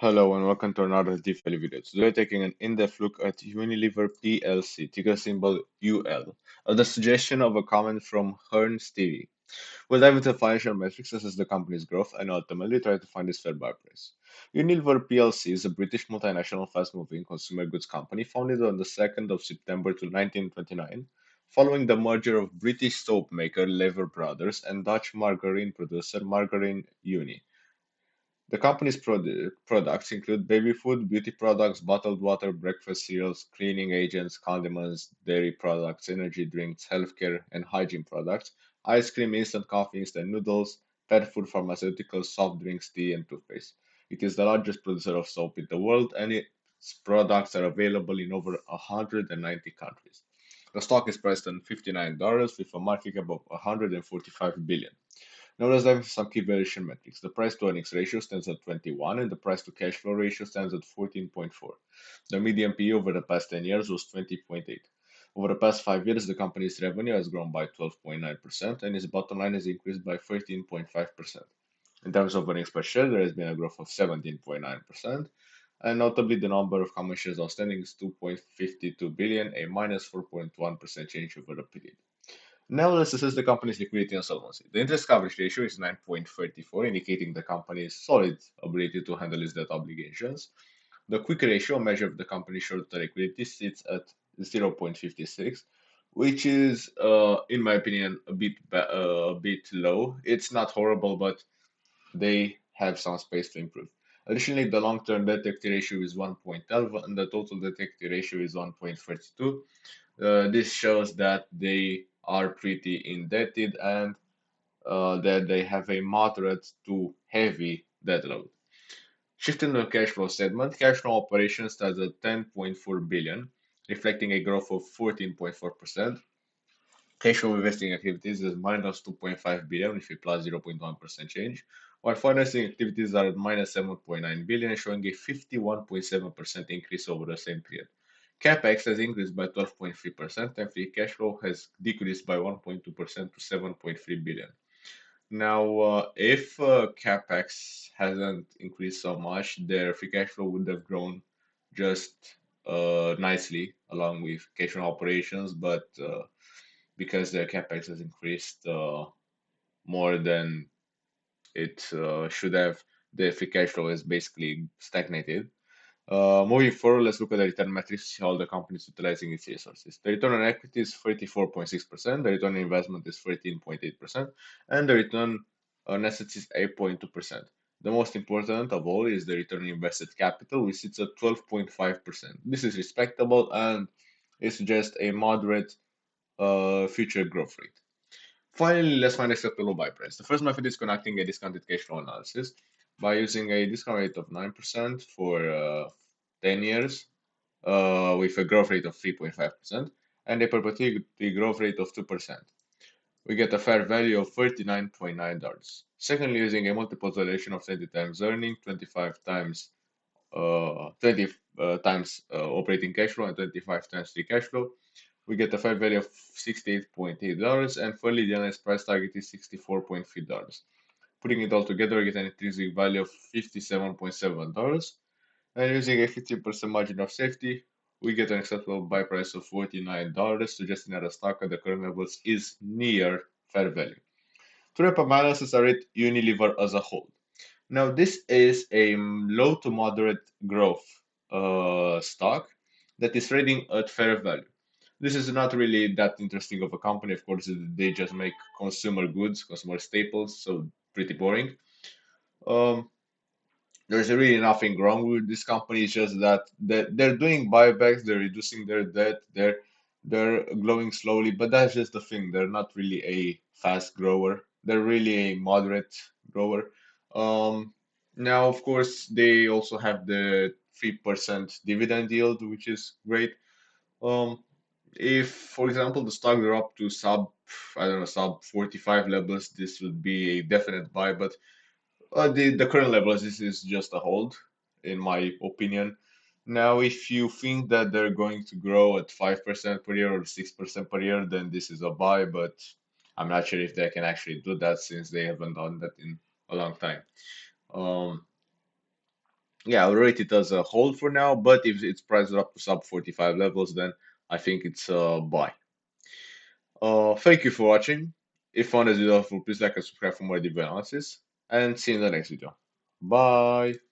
Hello and welcome to another deep value video. Today taking an in-depth look at Unilever PLC, ticker symbol UL, at the suggestion of a comment from Hearns TV. We'll dive into financial metrics, assess the company's growth, and ultimately try to find its fair buy price. Unilever PLC is a British multinational fast-moving consumer goods company founded on the 2nd of September to 1929, following the merger of British soap maker Lever Brothers and Dutch margarine producer Margarine Unie. The company's products include baby food, beauty products, bottled water, breakfast cereals, cleaning agents, condiments, dairy products, energy drinks, healthcare and hygiene products, ice cream, instant coffee, instant noodles, pet food, pharmaceuticals, soft drinks, tea, and toothpaste. It is the largest producer of soap in the world, and its products are available in over 190 countries. The stock is priced at $59 with a market cap of 145 billion. Now let's dive into some key valuation metrics. The price to earnings ratio stands at 21 and the price to cash flow ratio stands at 14.4. The median PE over the past 10 years was 20.8. Over the past 5 years, the company's revenue has grown by 12.9% and its bottom line has increased by 13.5%. In terms of earnings per share, there has been a growth of 17.9%, and notably the number of common shares outstanding is 2.52 billion, a minus 4.1% change over the period. Now let's assess the company's liquidity and solvency. The interest coverage ratio is 9.34, indicating the company's solid ability to handle its debt obligations. The quick ratio, a measure of the company's short-term liquidity, sits at 0.56, which is, in my opinion, a bit low. It's not horrible, but they have some space to improve. Additionally, the long-term debt equity ratio is 1.12 and the total debt equity ratio is 1.32. This shows that they are pretty indebted and that they have a moderate to heavy debt load. Shifting to the cash flow segment, cash flow operations stands at 10.4 billion, reflecting a growth of 14.4%. Cash flow investing activities is minus 2.5 billion with a plus 0.1% change, while financing activities are at minus 7.9 billion, showing a 51.7% increase over the same period. CapEx has increased by 12.3% and free cash flow has decreased by 1.2% to 7.3 billion. Now, if CapEx hasn't increased so much, their free cash flow would have grown just nicely along with cash flow operations, but because their CapEx has increased more than it should have, the free cash flow is basically stagnated. Moving forward, let's look at the return metrics, how the company is utilizing its resources. The return on equity is 34.6%, the return on investment is 13.8%, and the return on assets is 8.2%. The most important of all is the return on invested capital, which sits at 12.5%. This is respectable and it's just a moderate future growth rate. Finally, let's find acceptable buy price. The first method is conducting a discounted cash flow analysis by using a discount rate of 9% for 10 years with a growth rate of 3.5% and a perpetuity growth rate of 2%. We get a fair value of $39.9. Secondly, using a multiple valuation of 20 times earning, 25 times 20 times operating cash flow and 25 times free cash flow, we get a fair value of $68.8, and finally the analyzed price target is $64.3. Putting it all together, we get an intrinsic value of $57.7, and using a 15% margin of safety, we get an acceptable buy price of $49, suggesting that the stock at the current levels is near fair value. To wrap up my analysis, I rate Unilever as a whole. Now, this is a low to moderate growth stock that is trading at fair value. This is not really that interesting of a company. Of course, they just make consumer goods, consumer staples, so pretty boring. Um, there's really nothing wrong with this company. It's just that they're doing buybacks, they're reducing their debt, they're growing slowly, but that's just the thing. They're not really a fast grower. They're really a moderate grower. Um, Now, of course, they also have the 3% dividend yield, which is great. Um, if, for example, the stock drop to I don't know, sub 45 levels, this would be a definite buy. But the current levels, this is just a hold, in my opinion. Now, if you think that they're going to grow at 5% per year or 6% per year, then this is a buy. But I'm not sure if they can actually do that since they haven't done that in a long time. Um, Yeah, I'll rate it as a hold for now, but if it's priced up to sub 45 levels, then I think it's a buy. Thank you for watching. If you found this video helpful, please like and subscribe for more deep analysis, and see you in the next video. Bye.